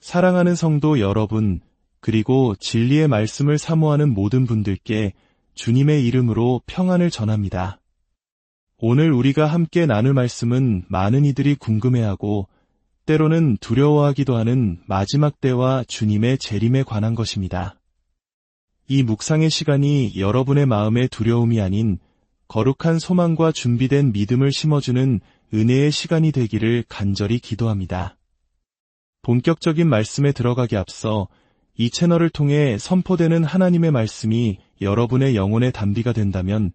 사랑하는 성도 여러분, 그리고 진리의 말씀을 사모하는 모든 분들께 주님의 이름으로 평안을 전합니다. 오늘 우리가 함께 나눌 말씀은 많은 이들이 궁금해하고 때로는 두려워하기도 하는 마지막 때와 주님의 재림에 관한 것입니다. 이 묵상의 시간이 여러분의 마음에 두려움이 아닌 거룩한 소망과 준비된 믿음을 심어주는 은혜의 시간이 되기를 간절히 기도합니다. 본격적인 말씀에 들어가기 앞서 이 채널을 통해 선포되는 하나님의 말씀이 여러분의 영혼의 단비가 된다면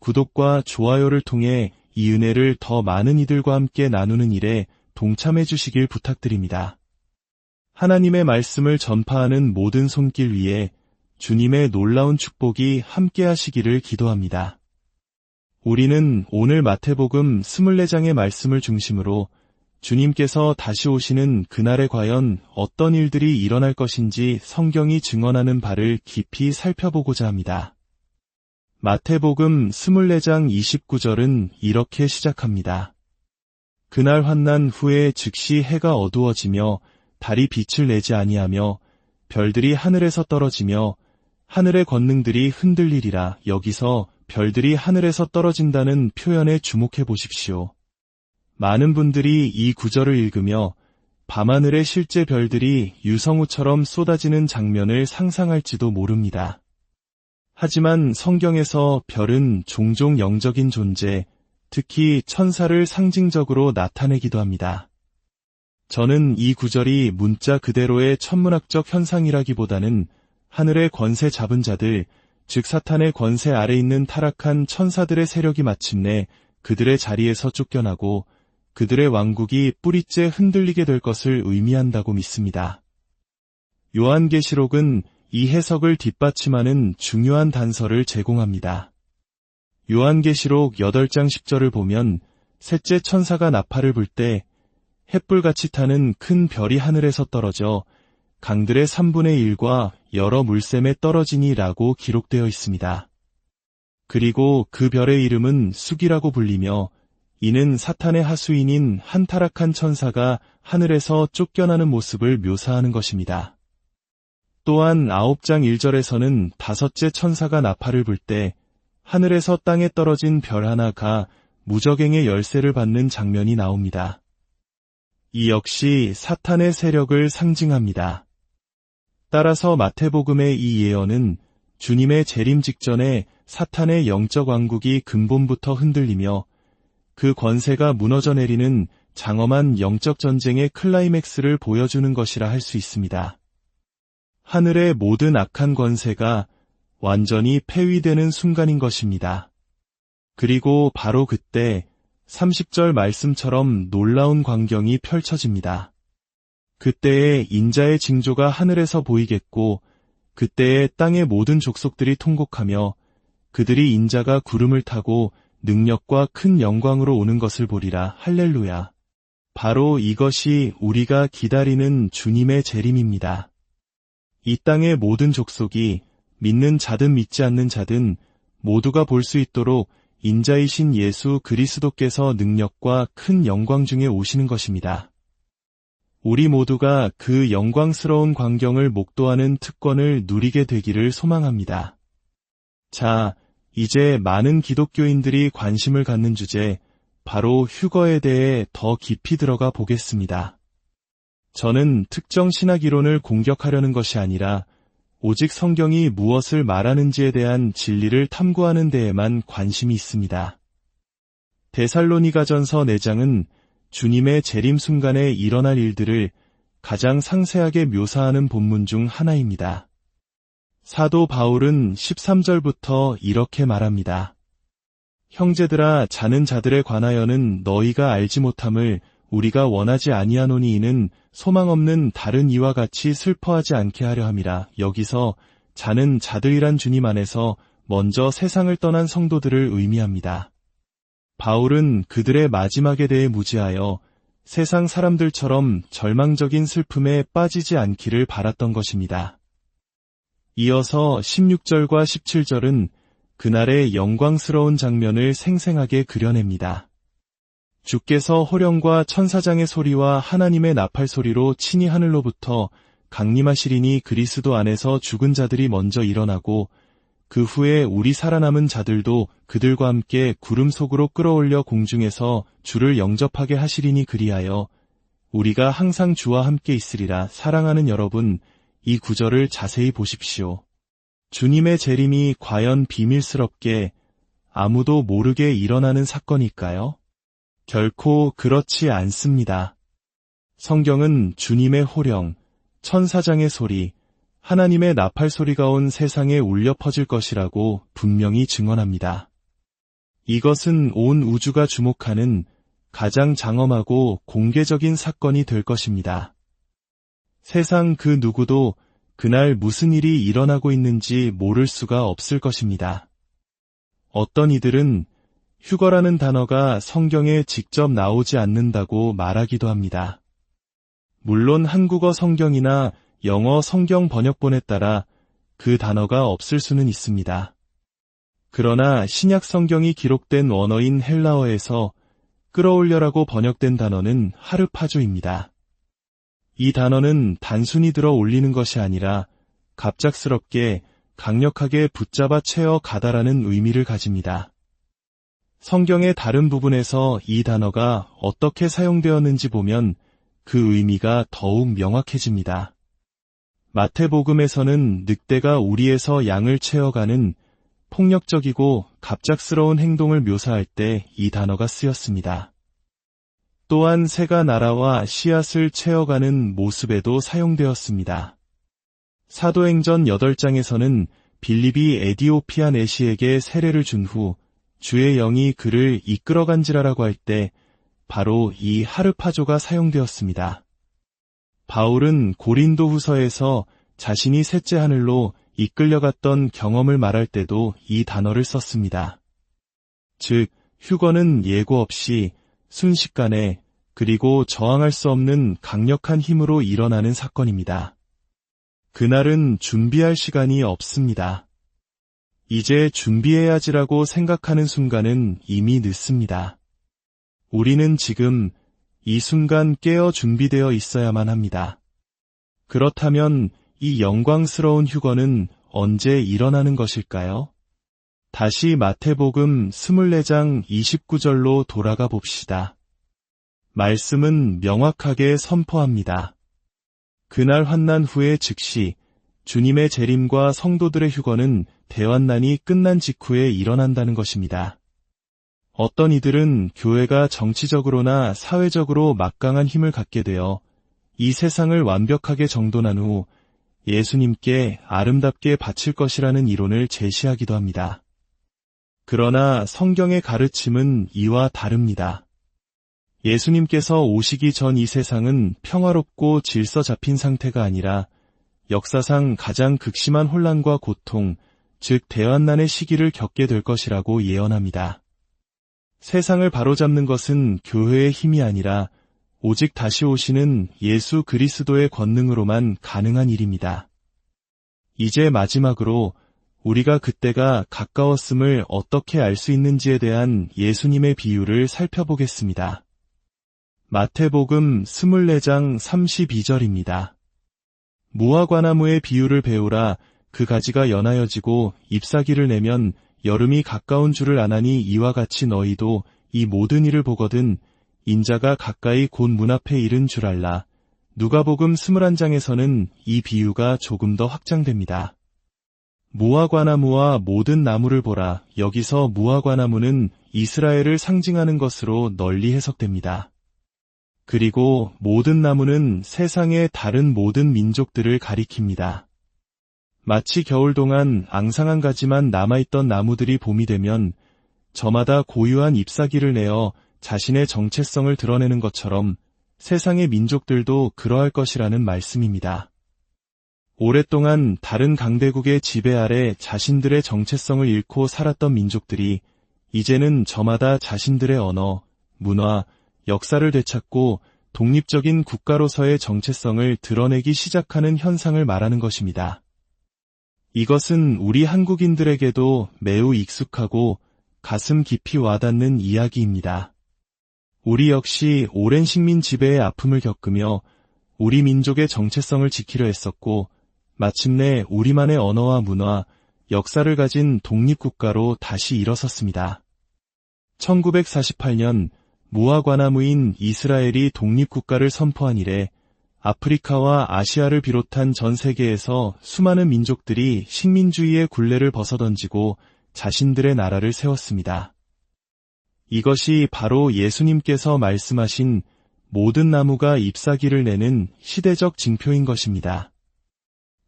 구독과 좋아요를 통해 이 은혜를 더 많은 이들과 함께 나누는 일에 동참해 주시길 부탁드립니다. 하나님의 말씀을 전파하는 모든 손길 위에 주님의 놀라운 축복이 함께 하시기를 기도합니다. 우리는 오늘 마태복음 24장의 말씀을 중심으로 주님께서 다시 오시는 그날에 과연 어떤 일들이 일어날 것인지 성경이 증언하는 바를 깊이 살펴보고자 합니다. 마태복음 24장 29절은 이렇게 시작합니다. 그날 환난 후에 즉시 해가 어두워지며 달이 빛을 내지 아니하며 별들이 하늘에서 떨어지며 하늘의 권능들이 흔들리리라. 여기서 별들이 하늘에서 떨어진다는 표현에 주목해 보십시오. 많은 분들이 이 구절을 읽으며 밤하늘의 실제 별들이 유성우처럼 쏟아지는 장면을 상상할지도 모릅니다. 하지만 성경에서 별은 종종 영적인 존재, 특히 천사를 상징적으로 나타내기도 합니다. 저는 이 구절이 문자 그대로의 천문학적 현상이라기보다는 하늘의 권세 잡은 자들, 즉 사탄의 권세 아래 있는 타락한 천사들의 세력이 마침내 그들의 자리에서 쫓겨나고 그들의 왕국이 뿌리째 흔들리게 될 것을 의미한다고 믿습니다. 요한계시록은 이 해석을 뒷받침하는 중요한 단서를 제공합니다. 요한계시록 8장 10절을 보면 셋째 천사가 나팔을 불 때 햇불같이 타는 큰 별이 하늘에서 떨어져 강들의 3분의 1과 여러 물샘에 떨어지니 라고 기록되어 있습니다. 그리고 그 별의 이름은 숙이라고 불리며 이는 사탄의 하수인인 한 타락한 천사가 하늘에서 쫓겨나는 모습을 묘사하는 것입니다. 또한 9장 1절에서는 다섯째 천사가 나팔을 불 때 하늘에서 땅에 떨어진 별 하나가 무저갱의 열쇠를 받는 장면이 나옵니다. 이 역시 사탄의 세력을 상징합니다. 따라서 마태복음의 이 예언은 주님의 재림 직전에 사탄의 영적 왕국이 근본부터 흔들리며 그 권세가 무너져 내리는 장엄한 영적 전쟁의 클라이맥스를 보여주는 것이라 할 수 있습니다. 하늘의 모든 악한 권세가 완전히 폐위되는 순간인 것입니다. 그리고 바로 그때 30절 말씀처럼 놀라운 광경이 펼쳐집니다. 그때에 인자의 징조가 하늘에서 보이겠고 그때에 땅의 모든 족속들이 통곡하며 그들이 인자가 구름을 타고 능력과 큰 영광으로 오는 것을 보리라. 할렐루야. 바로 이것이 우리가 기다리는 주님의 재림입니다. 이 땅의 모든 족속이 믿는 자든 믿지 않는 자든 모두가 볼 수 있도록 인자이신 예수 그리스도께서 능력과 큰 영광 중에 오시는 것입니다. 우리 모두가 그 영광스러운 광경을 목도하는 특권을 누리게 되기를 소망합니다. 자, 이제 많은 기독교인들이 관심을 갖는 주제, 바로 휴거에 대해 더 깊이 들어가 보겠습니다. 저는 특정 신학이론을 공격하려는 것이 아니라 오직 성경이 무엇을 말하는지에 대한 진리를 탐구하는 데에만 관심이 있습니다. 데살로니가전서 4장은 주님의 재림 순간에 일어날 일들을 가장 상세하게 묘사하는 본문 중 하나입니다. 사도 바울은 13절부터 이렇게 말합니다. 형제들아, 자는 자들에 관하여는 너희가 알지 못함을 우리가 원하지 아니하노니 이는 소망 없는 다른 이와 같이 슬퍼하지 않게 하려 함이라. 여기서 자는 자들이란 주님 안에서 먼저 세상을 떠난 성도들을 의미합니다. 바울은 그들의 마지막에 대해 무지하여 세상 사람들처럼 절망적인 슬픔에 빠지지 않기를 바랐던 것입니다. 이어서 16절과 17절은 그날의 영광스러운 장면을 생생하게 그려냅니다. 주께서 호령과 천사장의 소리와 하나님의 나팔 소리로 친히 하늘로부터 강림하시리니 그리스도 안에서 죽은 자들이 먼저 일어나고 그 후에 우리 살아남은 자들도 그들과 함께 구름 속으로 끌어올려 공중에서 주를 영접하게 하시리니 그리하여 우리가 항상 주와 함께 있으리라. 사랑하는 여러분, 이 구절을 자세히 보십시오. 주님의 재림이 과연 비밀스럽게 아무도 모르게 일어나는 사건일까요? 결코 그렇지 않습니다. 성경은 주님의 호령, 천사장의 소리, 하나님의 나팔 소리가 온 세상에 울려 퍼질 것이라고 분명히 증언합니다. 이것은 온 우주가 주목하는 가장 장엄하고 공개적인 사건이 될 것입니다. 세상 그 누구도 그날 무슨 일이 일어나고 있는지 모를 수가 없을 것입니다. 어떤 이들은 휴거라는 단어가 성경에 직접 나오지 않는다고 말하기도 합니다. 물론 한국어 성경이나 영어 성경 번역본에 따라 그 단어가 없을 수는 있습니다. 그러나 신약 성경이 기록된 원어인 헬라어에서 끌어올려라고 번역된 단어는 하르파조입니다. 이 단어는 단순히 들어 올리는 것이 아니라 갑작스럽게 강력하게 붙잡아 채워 가다라는 의미를 가집니다. 성경의 다른 부분에서 이 단어가 어떻게 사용되었는지 보면 그 의미가 더욱 명확해집니다. 마태복음에서는 늑대가 우리에서 양을 채워가는 폭력적이고 갑작스러운 행동을 묘사할 때 이 단어가 쓰였습니다. 또한 새가 날아와 씨앗을 채워가는 모습에도 사용되었습니다. 사도행전 8장에서는 빌립이 에디오피아 내시에게 세례를 준 후 주의 영이 그를 이끌어간지라라고 할 때 바로 이 하르파조가 사용되었습니다. 바울은 고린도 후서에서 자신이 셋째 하늘로 이끌려갔던 경험을 말할 때도 이 단어를 썼습니다. 즉, 휴거는 예고 없이 순식간에 그리고 저항할 수 없는 강력한 힘으로 일어나는 사건입니다. 그날은 준비할 시간이 없습니다. 이제 준비해야지라고 생각하는 순간은 이미 늦습니다. 우리는 지금 이 순간 깨어 준비되어 있어야만 합니다. 그렇다면 이 영광스러운 휴거는 언제 일어나는 것일까요? 다시 마태복음 24장 29절로 돌아가 봅시다. 말씀은 명확하게 선포합니다. 그날 환난 후에 즉시 주님의 재림과 성도들의 휴거는 대환난이 끝난 직후에 일어난다는 것입니다. 어떤 이들은 교회가 정치적으로나 사회적으로 막강한 힘을 갖게 되어 이 세상을 완벽하게 정돈한 후 예수님께 아름답게 바칠 것이라는 이론을 제시하기도 합니다. 그러나 성경의 가르침은 이와 다릅니다. 예수님께서 오시기 전 이 세상은 평화롭고 질서 잡힌 상태가 아니라 역사상 가장 극심한 혼란과 고통, 즉 대환난의 시기를 겪게 될 것이라고 예언합니다. 세상을 바로잡는 것은 교회의 힘이 아니라 오직 다시 오시는 예수 그리스도의 권능으로만 가능한 일입니다. 이제 마지막으로 우리가 그때가 가까웠음을 어떻게 알 수 있는지에 대한 예수님의 비유를 살펴보겠습니다. 마태복음 24장 32절입니다. 무화과나무의 비유를 배우라. 그 가지가 연하여지고 잎사귀를 내면 여름이 가까운 줄을 아나니 이와 같이 너희도 이 모든 일을 보거든 인자가 가까이 곧 문 앞에 이른 줄 알라. 누가복음 21장에서는 이 비유가 조금 더 확장됩니다. 무화과나무와 모든 나무를 보라. 여기서 무화과나무는 이스라엘을 상징하는 것으로 널리 해석됩니다. 그리고 모든 나무는 세상의 다른 모든 민족들을 가리킵니다. 마치 겨울 동안 앙상한 가지만 남아있던 나무들이 봄이 되면 저마다 고유한 잎사귀를 내어 자신의 정체성을 드러내는 것처럼 세상의 민족들도 그러할 것이라는 말씀입니다. 오랫동안 다른 강대국의 지배 아래 자신들의 정체성을 잃고 살았던 민족들이 이제는 저마다 자신들의 언어, 문화, 역사를 되찾고 독립적인 국가로서의 정체성을 드러내기 시작하는 현상을 말하는 것입니다. 이것은 우리 한국인들에게도 매우 익숙하고 가슴 깊이 와닿는 이야기입니다. 우리 역시 오랜 식민 지배의 아픔을 겪으며 우리 민족의 정체성을 지키려 했었고 마침내 우리만의 언어와 문화, 역사를 가진 독립국가로 다시 일어섰습니다. 1948년 무화과나무인 이스라엘이 독립국가를 선포한 이래 아프리카와 아시아를 비롯한 전 세계에서 수많은 민족들이 식민주의의 굴레를 벗어던지고 자신들의 나라를 세웠습니다. 이것이 바로 예수님께서 말씀하신 모든 나무가 잎사귀를 내는 시대적 징표인 것입니다.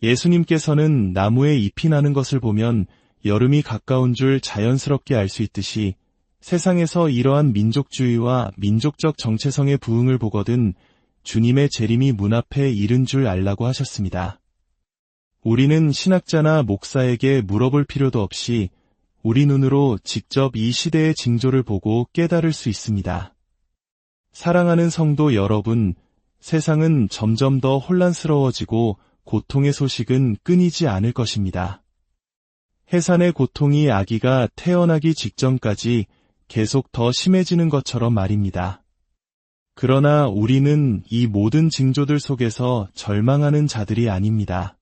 예수님께서는 나무에 잎이 나는 것을 보면 여름이 가까운 줄 자연스럽게 알 수 있듯이 세상에서 이러한 민족주의와 민족적 정체성의 부흥을 보거든 주님의 재림이 문 앞에 이른 줄 알라고 하셨습니다. 우리는 신학자나 목사에게 물어볼 필요도 없이 우리 눈으로 직접 이 시대의 징조를 보고 깨달을 수 있습니다. 사랑하는 성도 여러분, 세상은 점점 더 혼란스러워지고 고통의 소식은 끊이지 않을 것입니다. 해산의 고통이 아기가 태어나기 직전까지 계속 더 심해지는 것처럼 말입니다. 그러나 우리는 이 모든 징조들 속에서 절망하는 자들이 아닙니다.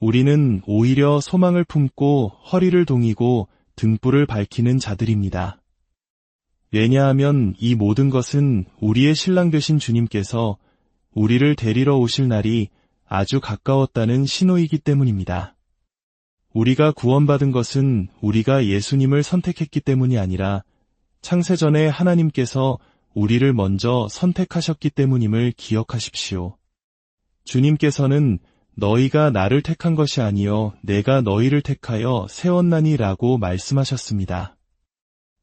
우리는 오히려 소망을 품고 허리를 동이고 등불을 밝히는 자들입니다. 왜냐하면 이 모든 것은 우리의 신랑 되신 주님께서 우리를 데리러 오실 날이 아주 가까웠다는 신호이기 때문입니다. 우리가 구원받은 것은 우리가 예수님을 선택했기 때문이 아니라 창세전에 하나님께서 우리를 먼저 선택하셨기 때문임을 기억하십시오. 주님께서는 너희가 나를 택한 것이 아니요 내가 너희를 택하여 세웠나니 라고 말씀하셨습니다.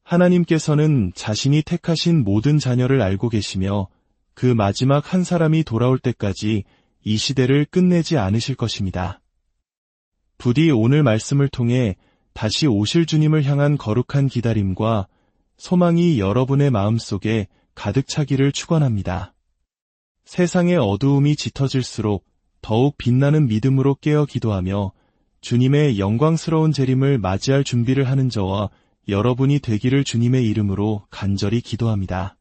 하나님께서는 자신이 택하신 모든 자녀를 알고 계시며 그 마지막 한 사람이 돌아올 때까지 이 시대를 끝내지 않으실 것입니다. 부디 오늘 말씀을 통해 다시 오실 주님을 향한 거룩한 기다림과 소망이 여러분의 마음속에 가득 차기를 축원합니다. 세상의 어두움이 짙어질수록 더욱 빛나는 믿음으로 깨어 기도하며 주님의 영광스러운 재림을 맞이할 준비를 하는 저와 여러분이 되기를 주님의 이름으로 간절히 기도합니다.